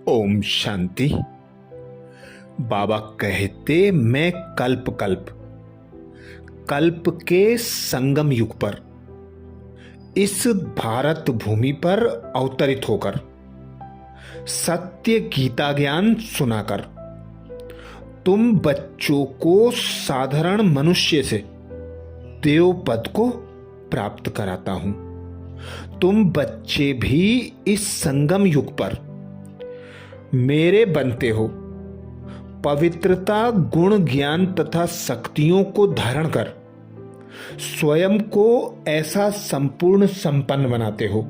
ओम शांति। बाबा कहते, मैं कल्प कल्प कल्प के संगम युग पर इस भारत भूमि पर अवतरित होकर सत्य गीता ज्ञान सुनाकर तुम बच्चों को साधारण मनुष्य से देव पद को प्राप्त कराता हूं। तुम बच्चे भी इस संगम युग पर मेरे बनते हो। पवित्रता, गुण, ज्ञान तथा शक्तियों को धारण कर स्वयं को ऐसा संपूर्ण संपन्न बनाते हो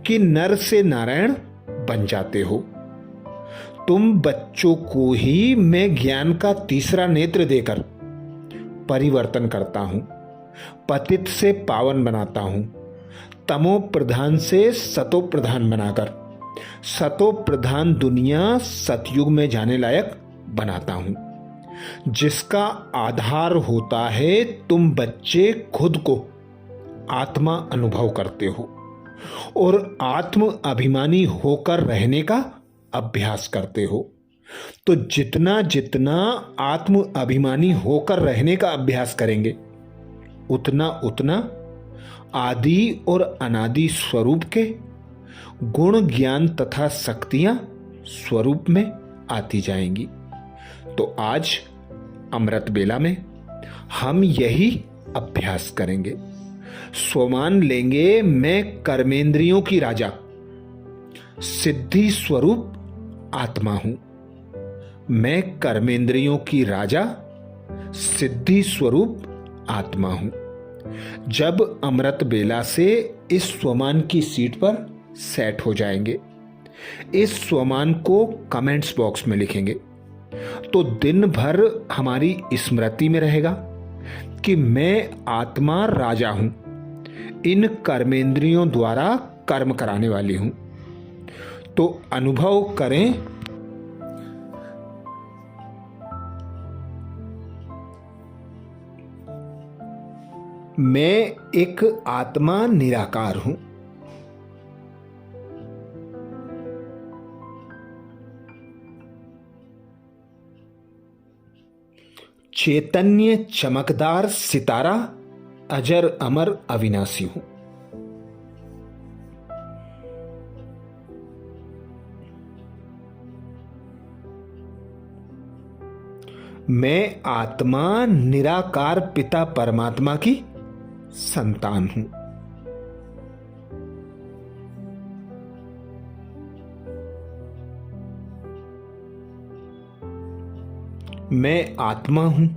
कि नर से नारायण बन जाते हो। तुम बच्चों को ही मैं ज्ञान का तीसरा नेत्र देकर परिवर्तन करता हूं, पतित से पावन बनाता हूं, तमो प्रधान से सतो प्रधान बनाकर सतो प्रधान दुनिया सतयुग में जाने लायक बनाता हूं, जिसका आधार होता है तुम बच्चे खुद को आत्मा अनुभव करते हो और आत्म अभिमानी होकर रहने का अभ्यास करते हो। तो जितना जितना आत्म अभिमानी होकर रहने का अभ्यास करेंगे, उतना उतना आदि और अनादि स्वरूप के गुण, ज्ञान तथा शक्तियां स्वरूप में आती जाएंगी। तो आज अमृत बेला में हम यही अभ्यास करेंगे। स्वमान लेंगे, मैं कर्मेंद्रियों की राजा सिद्धि स्वरूप आत्मा हूं। मैं कर्मेंद्रियों की राजा सिद्धि स्वरूप आत्मा हूं। जब अमृत बेला से इस स्वमान की सीट पर सेट हो जाएंगे, इस स्वमान को कमेंट्स बॉक्स में लिखेंगे, तो दिन भर हमारी स्मृति में रहेगा कि मैं आत्मा राजा हूं, इन कर्मेंद्रियों द्वारा कर्म कराने वाली हूं। तो अनुभव करें, मैं एक आत्मा निराकार हूं। चैतन्य चमकदार सितारा, अजर अमर अविनाशी हूं। मैं आत्मा निराकार पिता परमात्मा की संतान हूं। मैं आत्मा हूं।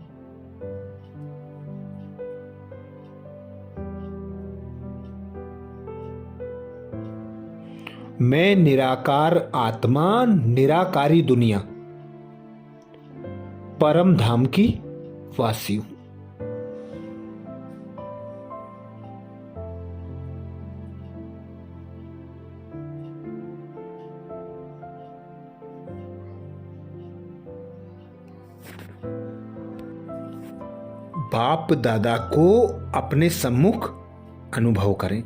मैं निराकार आत्मा, निराकारी दुनिया, परम धाम की वासी हूं। बाप दादा को अपने सम्मुख अनुभव करें।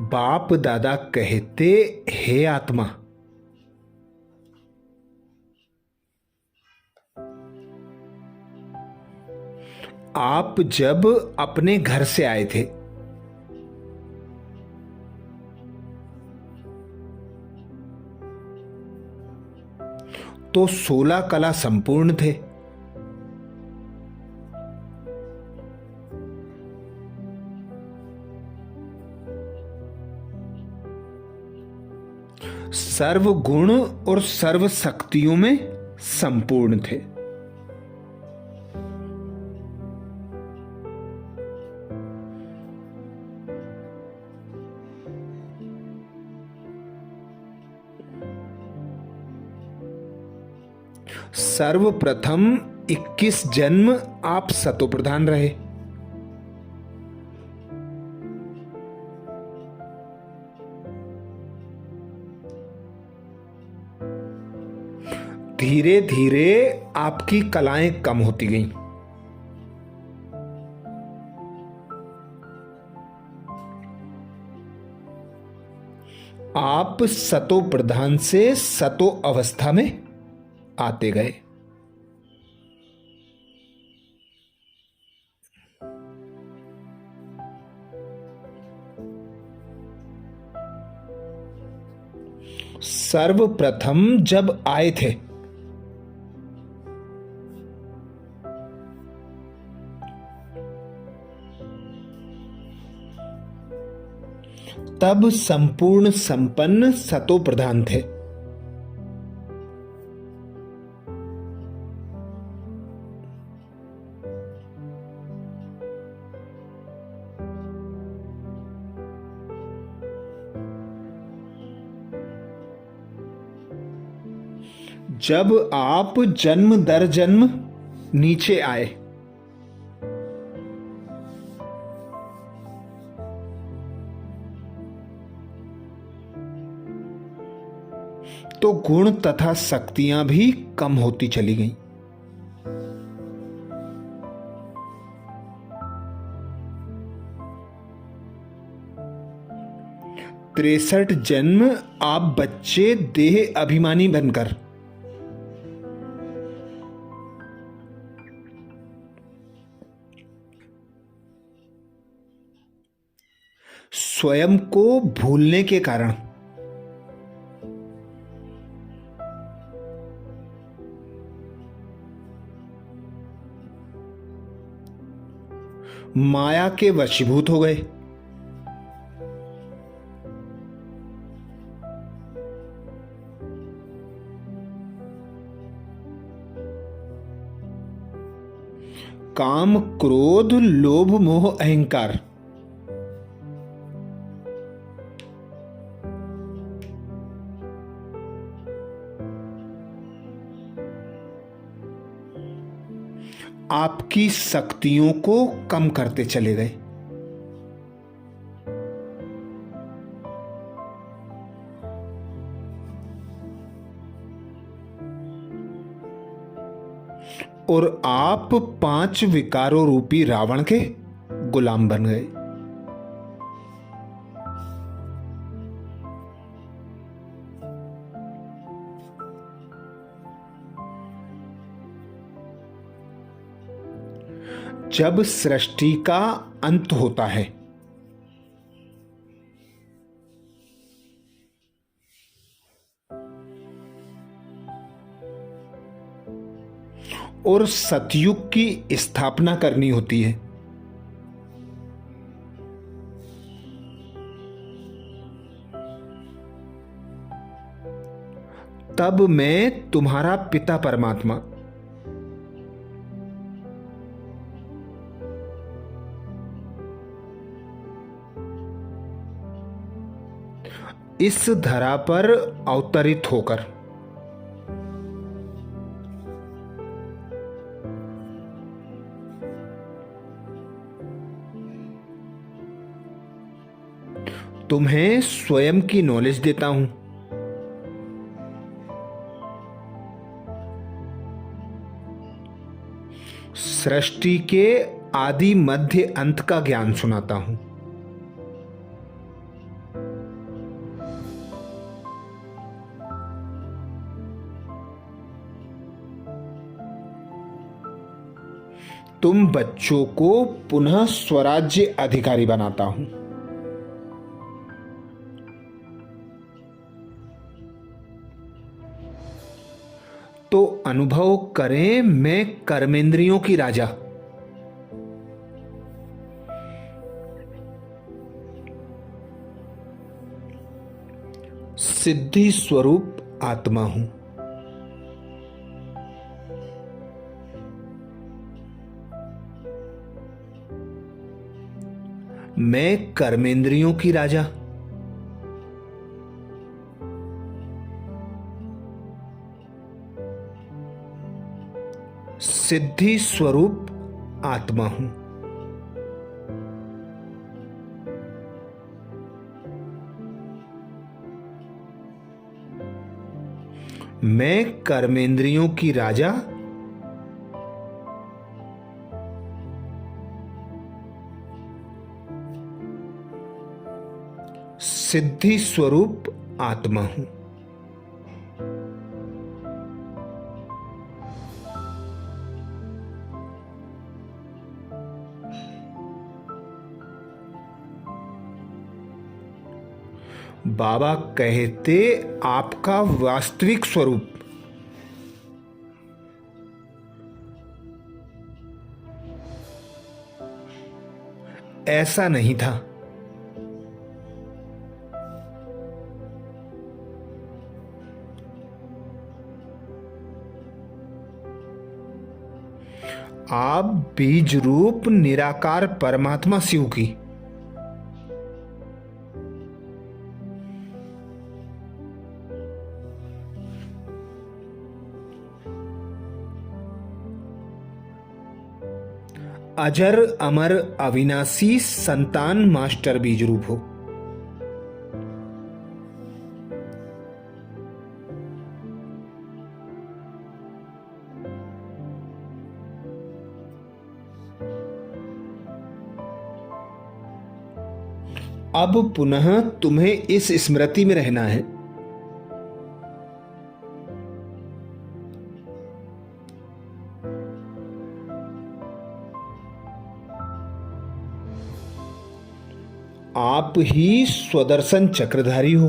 बाप दादा कहते, हे आत्मा, आप जब अपने घर से आए थे तो 16 कला संपूर्ण थे। सर्व गुण और सर्व शक्तियों में संपूर्ण थे। सर्वप्रथम 21 जन्म आप सतो प्रधान रहे। धीरे धीरे आपकी कलाएं कम होती गईं। आप सतो प्रधान से सतो अवस्था में आते गए। सर्वप्रथम जब आए थे तब संपूर्ण संपन्न सतो प्रधान थे। जब आप जन्म दर जन्म नीचे आए तो गुण तथा शक्तियां भी कम होती चली गईं। 63 जन्म आप बच्चे देह अभिमानी बनकर स्वयं को भूलने के कारण माया के वशीभूत हो गए। काम, क्रोध, लोभ, मोह, अहंकार आपकी शक्तियों को कम करते चले गए। और आप 5 विकारों रूपी रावण के गुलाम बन गए। जब सृष्टि का अंत होता है और सतयुग की स्थापना करनी होती है तब मैं तुम्हारा पिता परमात्मा इस धरा पर अवतरित होकर तुम्हें स्वयं की नॉलेज देता हूं। सृष्टि के आदि मध्य अंत का ज्ञान सुनाता हूं। तुम बच्चों को पुनः स्वराज्य अधिकारी बनाता हूं। तो अनुभव करें मैं कर्मेंद्रियों की राजा, सिद्धि स्वरूप आत्मा हूं। मैं कर्मेंद्रियों की राजा, सिद्धि स्वरूप आत्मा हूं। मैं कर्मेंद्रियों की राजा, सिद्धि स्वरूप आत्मा हूं। बाबा कहते आपका वास्तविक स्वरूप ऐसा नहीं था। आप बीज रूप निराकार परमात्मा शिव की अजर अमर अविनाशी संतान मास्टर बीज रूप हो। अब पुनः तुम्हें इस स्मृति में रहना है आप ही स्वदर्शन चक्रधारी हो।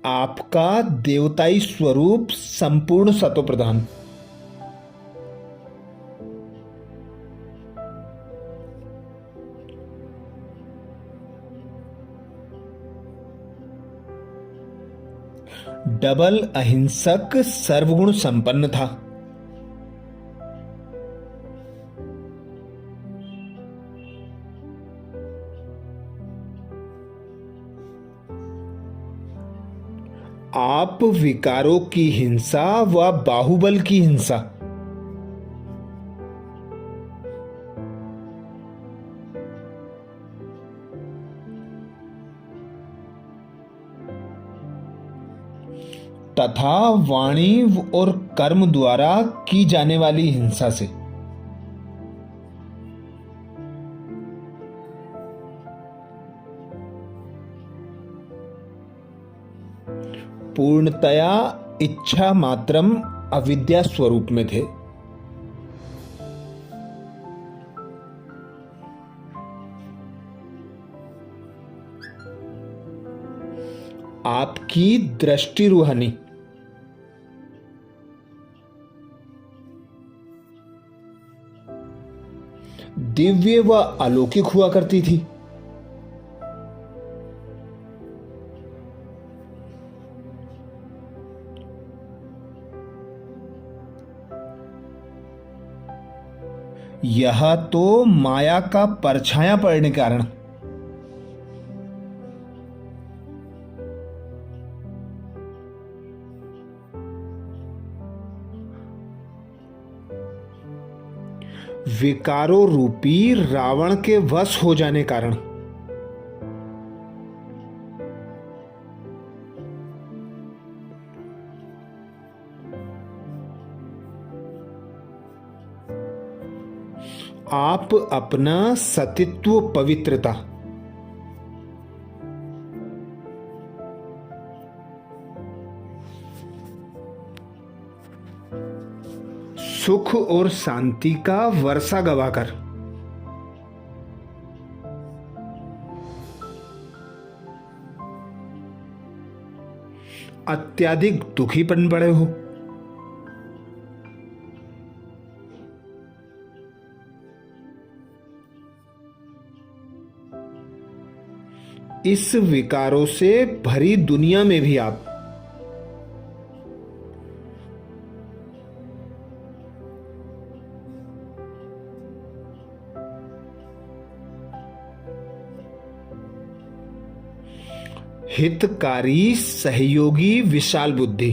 आपका देवताई स्वरूप संपूर्ण सतोप्रधान। डबल अहिंसक सर्वगुण संपन्न था। आप विकारों की हिंसा व बाहुबल की हिंसा तथा वाणी और कर्म द्वारा की जाने वाली हिंसा से पूर्णतया इच्छा मात्रम अविद्या स्वरूप में थे। आपकी दृष्टि रूहानी दिव्य व अलौकिक हुआ करती थी। यह तो माया का परछाया पड़ने के कारण विकारों रूपी रावण के वश हो जाने कारण आप अपना सतित्व पवित्रता सुख और शांति का वर्षा गवाकर अत्यधिक दुखी बन पड़े हो। इस विकारों से भरी दुनिया में भी आप हितकारी सहयोगी विशाल बुद्धि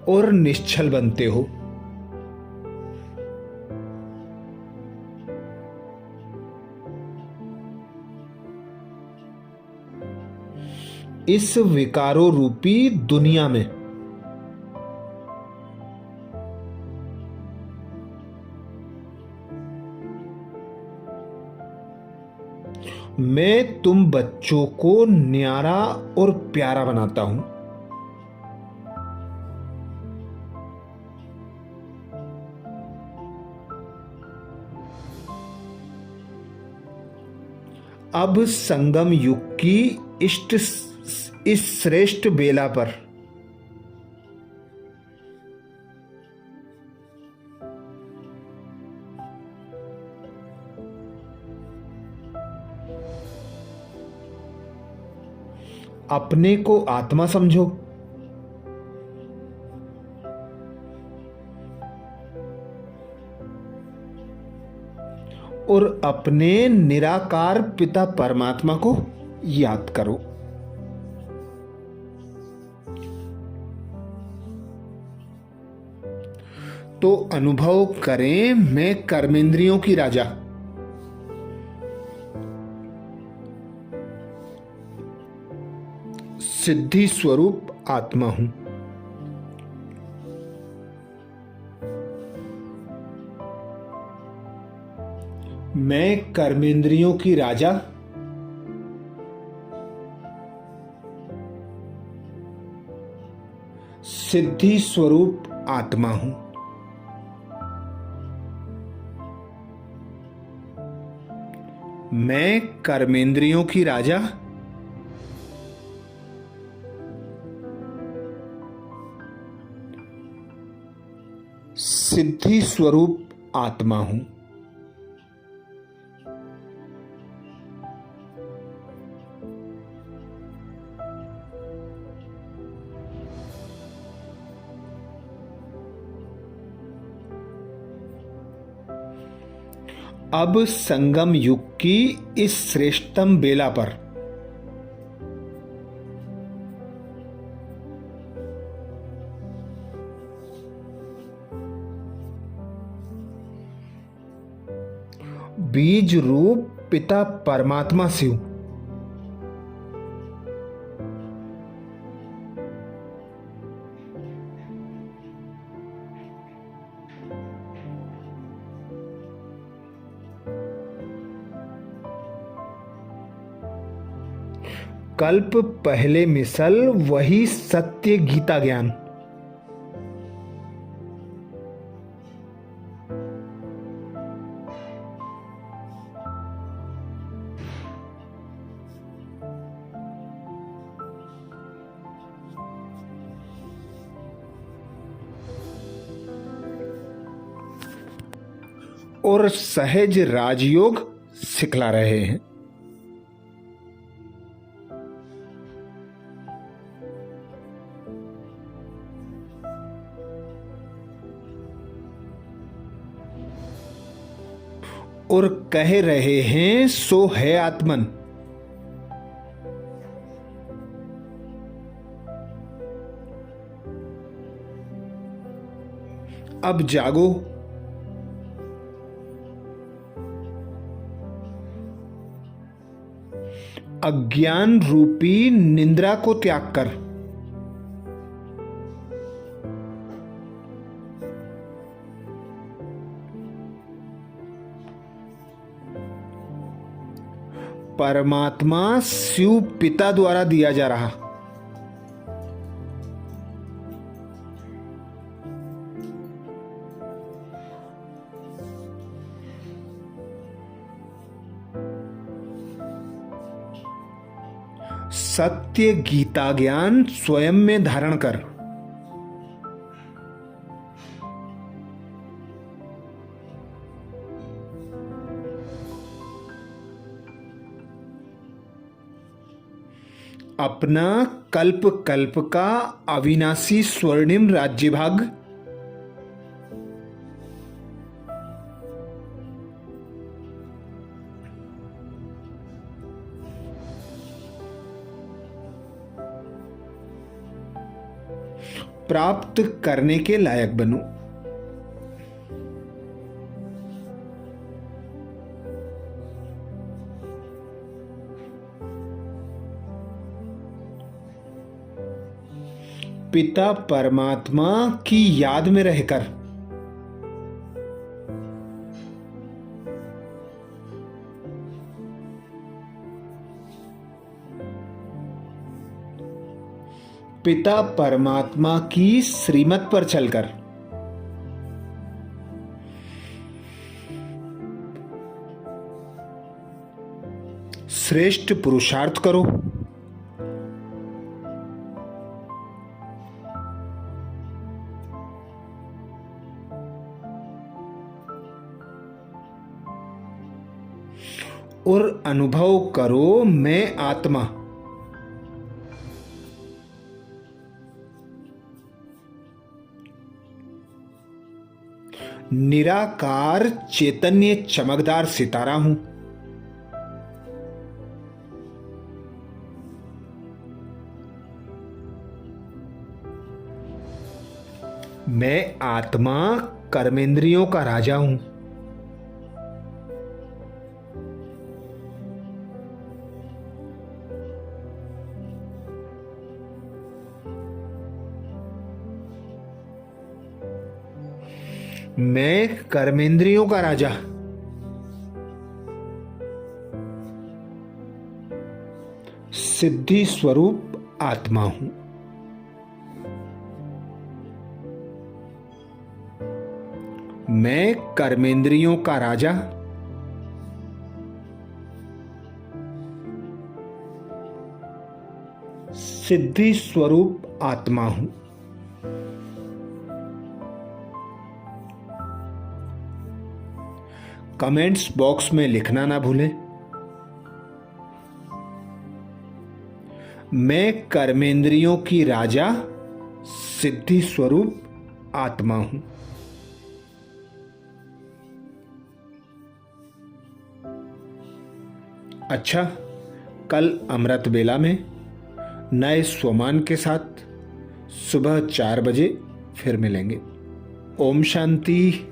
और निश्चल बनते हो। इस विकारों रूपी दुनिया में। मैं तुम बच्चों को न्यारा और प्यारा बनाता हूं। अब संगम युग की इस श्रेष्ठ बेला पर अपने को आत्मा समझो और अपने निराकार पिता परमात्मा को याद करो। तो अनुभव करें, मैं कर्मेंद्रियों की राजा, सिद्धि स्वरूप आत्मा हूं। मैं कर्मेंद्रियों की राजा, सिद्धि स्वरूप आत्मा हूं। मैं कर्मेंद्रियों की राजा, सिद्धि स्वरूप आत्मा हूं। अब संगम युग की इस श्रेष्ठतम बेला पर बीज रूप पिता परमात्मा शिव कल्प पहले मिसल वही सत्य गीता ज्ञान। और सहज राजयोग सिखला रहे हैं। और कह रहे हैं सो है आत्मन। अब जागो, अज्ञान रूपी निंद्रा को त्याग कर परमात्मा शिव पिता द्वारा दिया जा रहा सत्य गीता ज्ञान स्वयं में धारण कर अपना कल्प कल्प का अविनाशी स्वर्णिम राज्य भाग प्राप्त करने के लायक बनो। पिता परमात्मा की याद में रहकर पिता परमात्मा की श्रीमत पर चलकर श्रेष्ठ पुरुषार्थ करो। और अनुभव करो मैं आत्मा निराकार चैतन्य चमकदार सितारा हूं। मैं आत्मा कर्मेंद्रियों का राजा हूं। मैं कर्मेंद्रियों का राजा सिद्धि स्वरूप आत्मा हूं। मैं कर्मेंद्रियों का राजा सिद्धि स्वरूप आत्मा हूं। कमेंट्स बॉक्स में लिखना ना भूलें, मैं कर्मेंद्रियों की राजा सिद्धि स्वरूप आत्मा हूं। अच्छा, कल अमृत बेला में नए स्वमान के साथ सुबह 4 बजे फिर मिलेंगे। ओम शांति।